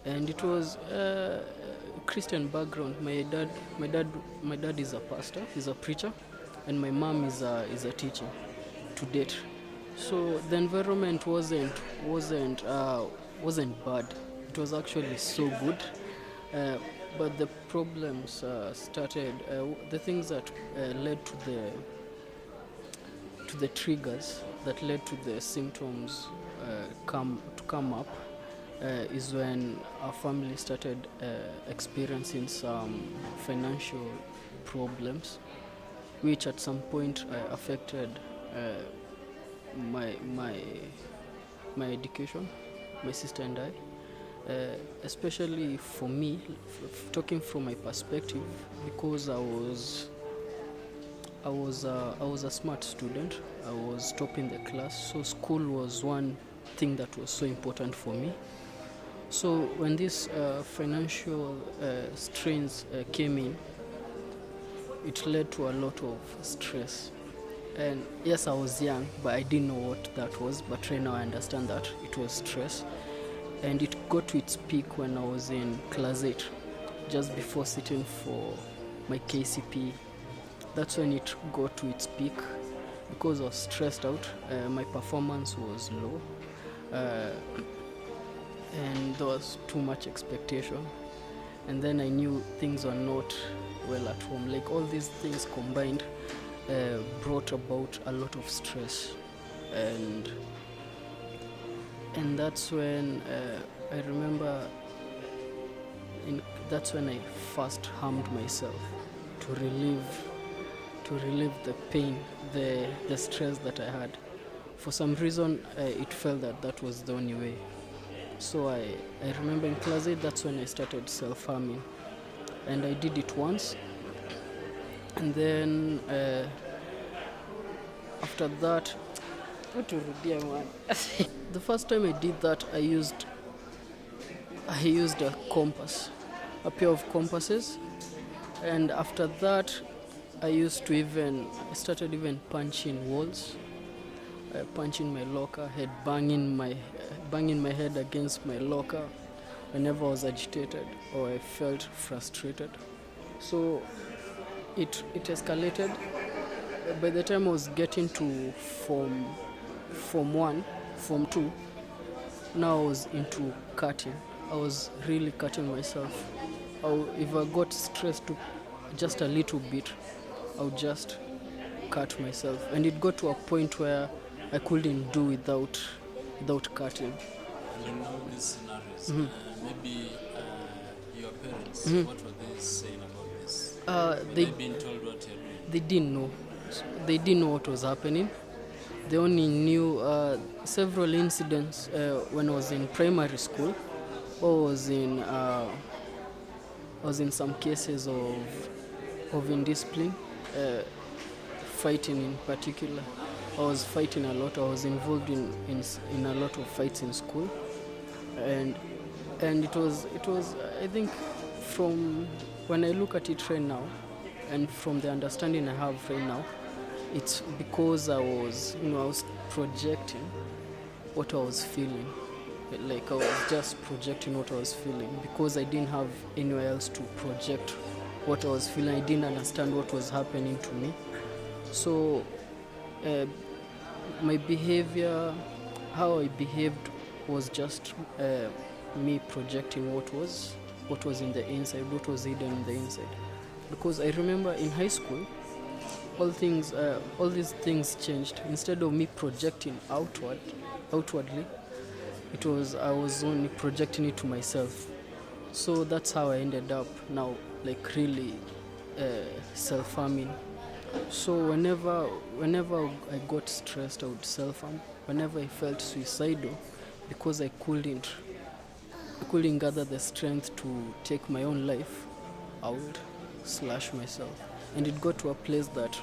and it was Christian background. My dad is a pastor, he's a preacher, and my mom is a teacher to date. So the environment wasn't bad. It was actually so good. But the problems started. The things that led to the triggers that led to the symptoms come up is when our family started experiencing some financial problems, which at some point affected my education, my sister and I. Especially for me, talking from my perspective, because I was a smart student. I was top in the class, so school was one thing that was so important for me. So when these financial strains came in, it led to a lot of stress. And yes, I was young, but I didn't know what that was. But right now I understand that it was stress. And it got to its peak when I was in class 8, just before sitting for my KCP. That's when it got to its peak because I was stressed out. My performance was low, and there was too much expectation. And then I knew things were not well at home. Like all these things combined brought about a lot of stress, and that's when I remember. That's when I first harmed myself to relieve the pain, the stress that I had. For some reason, it felt that was the only way. So I remember in class 8, that's when I started self-harming, and I did it once, and then after that, the first time I did that, I used a compass, a pair of compasses, and after that, I started even punching walls, punching my locker, banging my head against my locker whenever I was agitated or I felt frustrated. So it escalated. By the time I was getting to Form 1, Form 2, now I was into cutting. I was really cutting myself. If I got stressed to just a little bit, I would just cut myself. And it got to a point where I couldn't do without cutting. And in all these scenarios, maybe your parents, what were they saying about this? They been told what you're doing? They didn't know. They didn't know what was happening. They only knew several incidents when I was in primary school, or was in some cases of indiscipline, fighting in particular. I was fighting a lot. I was involved in a lot of fights in school, and it was I think, from when I look at it right now, and from the understanding I have right now, it's because I was projecting what I was feeling. Like I was just projecting what I was feeling because I didn't have anywhere else to project what I was feeling. I didn't understand what was happening to me. So my behavior, how I behaved, was just me projecting what was in the inside, what was hidden in the inside. Because I remember in high school, all these things changed. Instead of me projecting outwardly, I was only projecting it to myself. So that's how I ended up now, like really self-harming. So whenever I got stressed, I would self-harm. Whenever I felt suicidal, because I couldn't gather the strength to take my own life, I would slash myself. And it got to a place that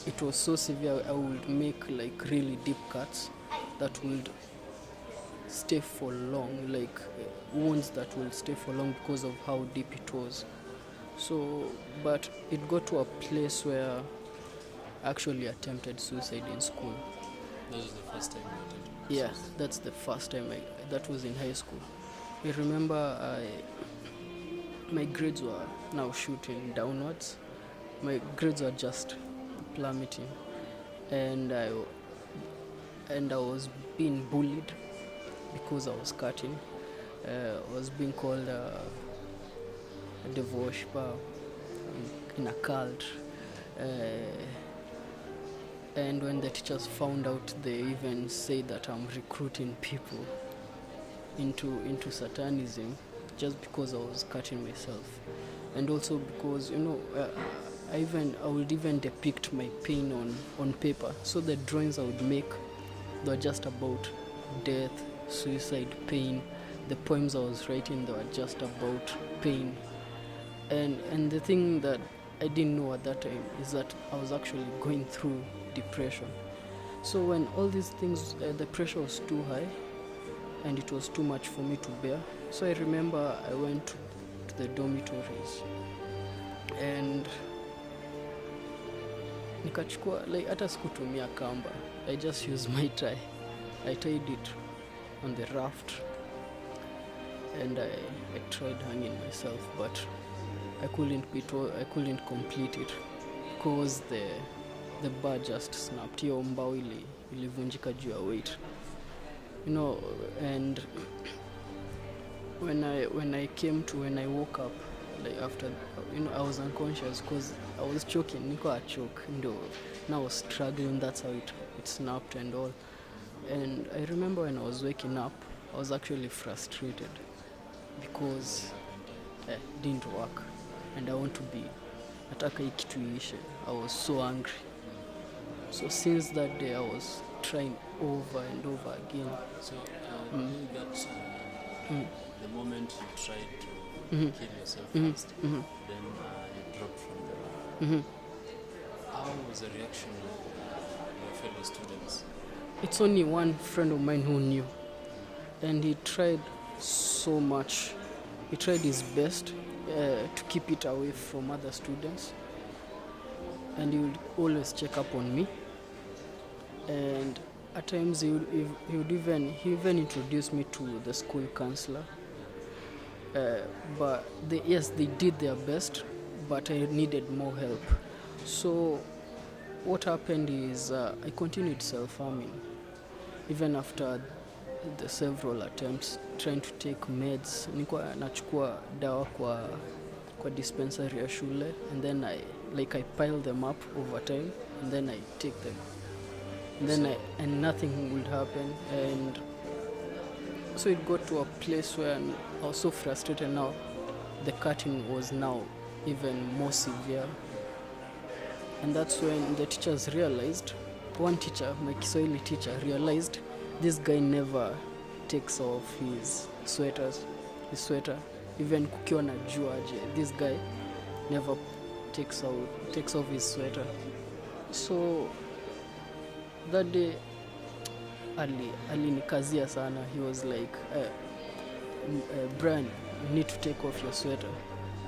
it was so severe, I would make like really deep cuts that would stay for long, like wounds that will stay for long because of how deep it was. So, but it got to a place where I actually attempted suicide in school. That was the first time you attempted? Yeah, that's the first time. That was in high school. I remember my grades were now shooting downwards. My grades were just plummeting, and I was being bullied because I was cutting. I was being called a devil worshipper in a cult. And when the teachers found out, they even said that I'm recruiting people into satanism just because I was cutting myself. And also because, I would even depict my pain on paper. So the drawings I would make, they were just about death, suicide, pain. The poems I was writing, they were just about pain. And the thing that I didn't know at that time is that I was actually going through depression. So when all these things, the pressure was too high and it was too much for me to bear. So I remember I went to the dormitories and nikachukua, like, hata sikutumia kamba. I just used my tie. I tied it on the raft and I tried hanging myself, but I couldn't complete it because the bar just snapped. Hiyo mbao ilivunjika juu ya weight. And when I woke up, like after, I was unconscious because I was choking. Niko a choke, and I was struggling. That's how it snapped and all. And I remember when I was waking up, I was actually frustrated because it didn't work, and I want to be nataka hii kitu iishe. I was so angry. So since that day, I was trying over and over again. So that the moment you tried to kill yourself first, then you dropped from the ladder. How was the reaction of your fellow students? It's only one friend of mine who knew, and he tried so much. He tried his best to keep it away from other students, and he would always check up on me. And at times he would even introduce me to the school counselor. But they did their best, but I needed more help. So what happened is I continued self-harming even after the several attempts trying to take meds. Nilikuwa nachukua dawa kwa dispensary ya shule, and then I pile them up over time, and then I take them. And then and nothing would happen, and so it got to a place where I was so frustrated. Now the cutting was now even more severe, and that's when the teachers realized. One teacher, my Kiswahili teacher, realized this guy never takes off his sweater, even kukiwa na jua aje. This guy never takes off his sweater. So that day alinikazia sana. He was like, Brian, you need to take off your sweater,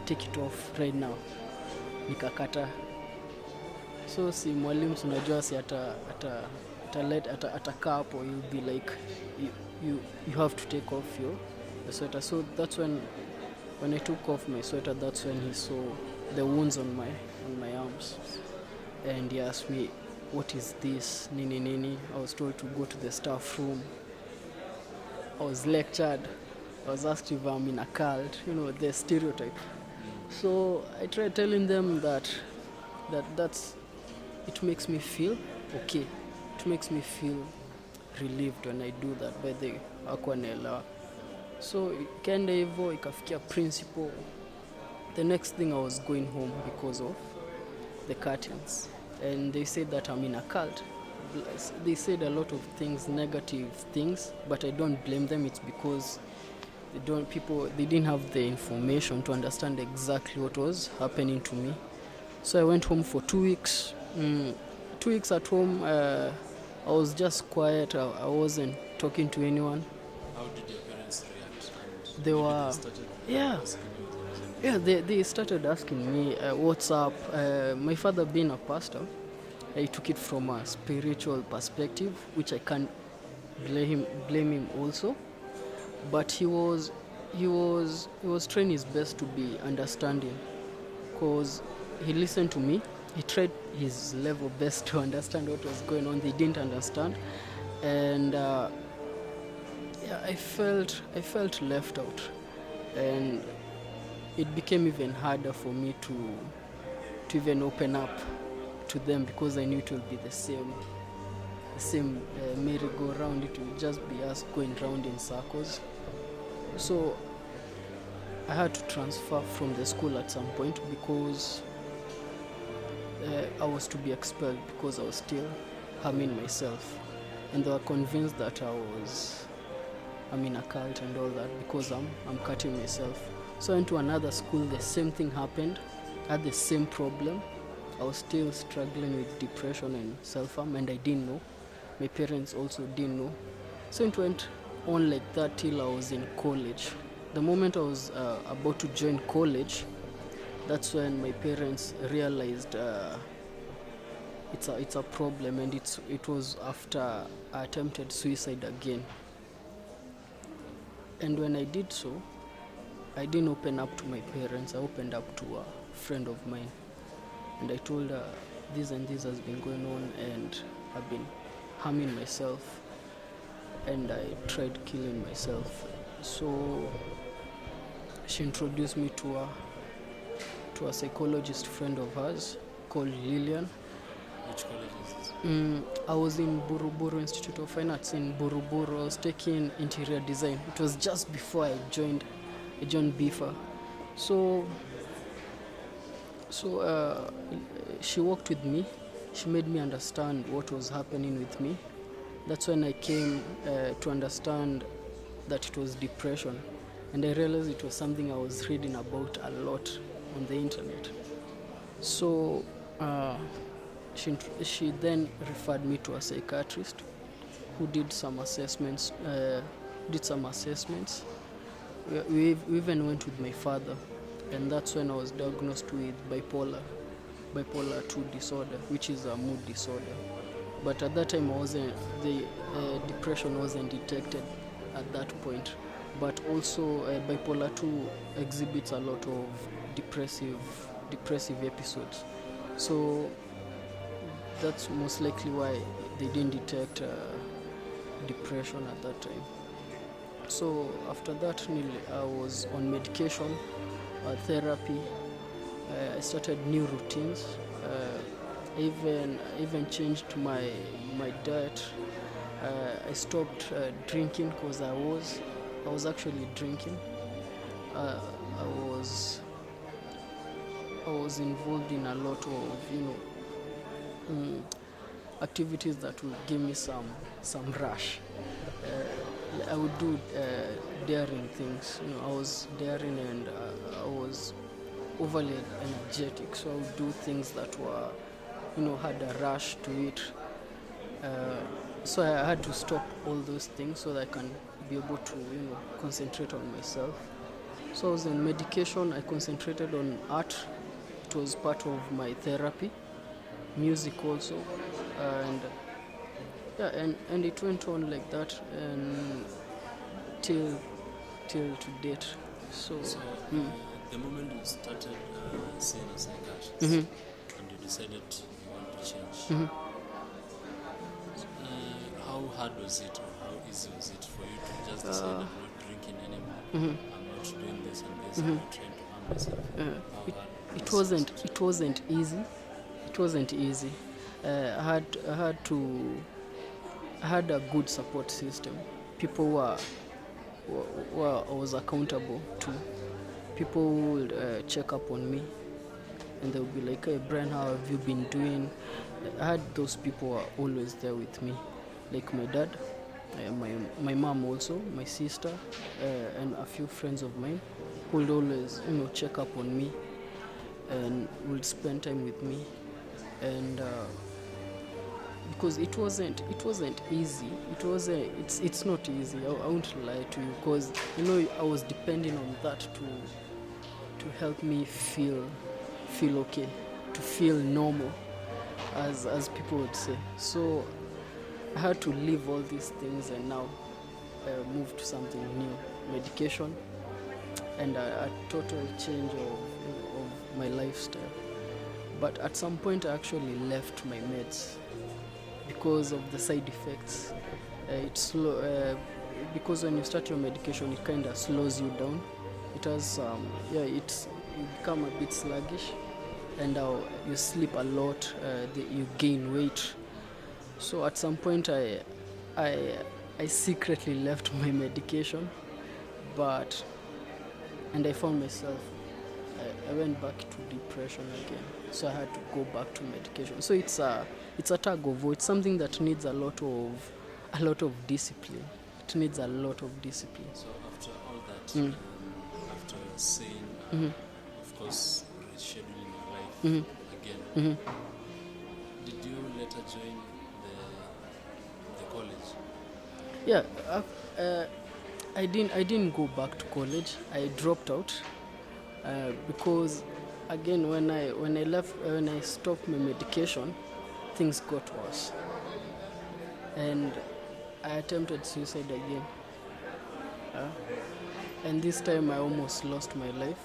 take it off right now. Nikakata. So si mwalimu unajua si atakaa hapo, you'll be like you have to take off your sweater. So that's when I took off my sweater, that's when he saw the wounds on my arms, and he asked me, what is this? Nini. I was told to go to the staff room. I was lectured. I was asked if I'm in a cult, the stereotype. So I tried telling them that's it makes me feel okay. It makes me feel relieved when I do that. By the hakuwa naelewa. So ikaenda hivyo, ikafikia principal. The next thing, I was going home because of the curtains, and they said that I'm in a cult. They said a lot of things, negative things, but I don't blame them. It's because they didn't have the information to understand exactly what was happening to me. So I went home for 2 weeks. 2 weeks at home, I was just quiet. I wasn't talking to anyone. How did your parents react? They were, they started asking me, what's up? My father being a pastor, I took it from a spiritual perspective, which I can't blame him also. But he was he was trying his best to be understanding, because he listened to me. He tried his level best to understand what was going on. They didn't understand, and yeah, I felt left out, and it became even harder for me to even open up to them, because I knew it would be the same merry-go-round. It would just be us going round in circles. So I had to transfer from the school at some point, because I was to be expelled because I was still harming myself, and they were convinced that I'm in a cult and all that, because I'm cutting myself. So I went to another school. The same thing happened. I had the same problem. I was still struggling with depression and self-harm, and I didn't know. My parents also didn't know. So it went on like that till I was in college. The moment I was about to join college, that's when my parents realized it's a problem, and it was after I attempted suicide again. And when I did so, I didn't open up to my parents. I opened up to a friend of mine, and I told her this and this has been going on, and I've been harming myself, and I tried killing myself. So she introduced me to a psychologist friend of hers called Lillian. Which college is this? I was in Buruburu Institute of Fine Arts in Buruburu. I was taking interior design. It was just before I joined BIFA. So she worked with me. She made me understand what was happening with me. That's when I came to understand that it was depression, and I realized it was something I was reading about a lot on the internet. So she then referred me to a psychiatrist who did some assessments. We even went with my father, and that's when I was diagnosed with bipolar 2 disorder, which is a mood disorder. But at that time, the depression wasn't detected at that point. But also, bipolar 2 exhibits a lot of depressive episodes. So that's most likely why they didn't detect depression at that time. So after that, I was on medication, therapy. I started new routines. I even changed my diet. I stopped drinking, because I was actually drinking. I was involved in a lot of activities that would give me some rush. I would do daring things. I was daring, and I was overly energetic, so I would do things that were, had a rush to it. So I had to stop all those things so that I can be able to, concentrate on myself. So I was on medication. I concentrated on art. It was part of my therapy. Music also, and it went on like that, and till to date. So the moment you started seeing a psychiatrist, and you decided you want to change, how hard was it, or how easy was it for you to just decide I'm not drinking anymore, I'm not doing this and this, I'm not trying to harm myself? It wasn't easy. It wasn't easy. I had a good support system. People were I was accountable to. People would check up on me, and they would be like, "Hey, Brian, how have you been doing?" I had those people were always there with me, like my dad, my mom also, my sister, and a few friends of mine who would always, check up on me and would spend time with me. And because it wasn't easy. It's not easy. I won't lie to you, because I was depending on that to help me feel okay, to feel normal, as people would say. So I had to leave all these things and now move to something new. Medication, and a total change of my lifestyle. But at some point I actually left my meds because of the side effects. It's slow, because when you start your medication it kind of slows you down. It has you become a bit sluggish, and you sleep a lot, you gain weight. So at some point I secretly left my medication, and I found myself, I went back to depression again. So I had to go back to medication. So it's a tug of war. It's something that needs a lot of discipline. It needs a lot of discipline. So after all that, after seeing, of course, rescheduling your life again, did you later join the college? Yeah, I didn't go back to college. I dropped out because, again, when I stopped my medication, things got worse, and I attempted suicide again. And this time I almost lost my life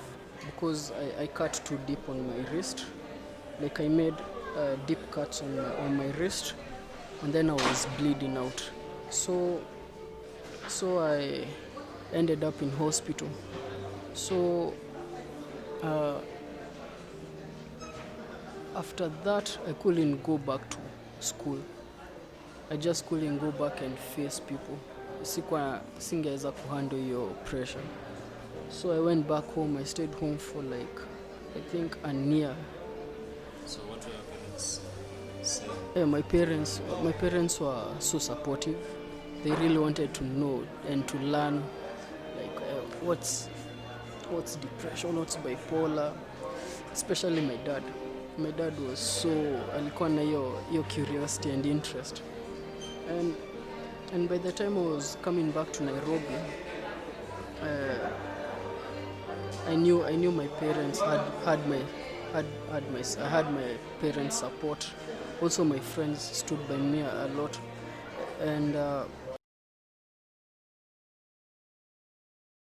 because I cut too deep on my wrist. Like, I made deep cuts on my wrist, and then I was bleeding out. So I ended up in hospital. So after that I couldn't go back to school. I just couldn't go back and face people. Singeweza kuhandle your pressure. So I went back home. I stayed home for like, I think, a year. So what were your parents saying? My parents were so supportive. They really wanted to know and to learn, like, what's depression, what's bipolar. Especially my dad. My dad was so, alikuwa na your curiosity and interest. And by the time I was coming back to Nairobi, I knew my parents had my parents' support. Also, my friends stood by me a lot, and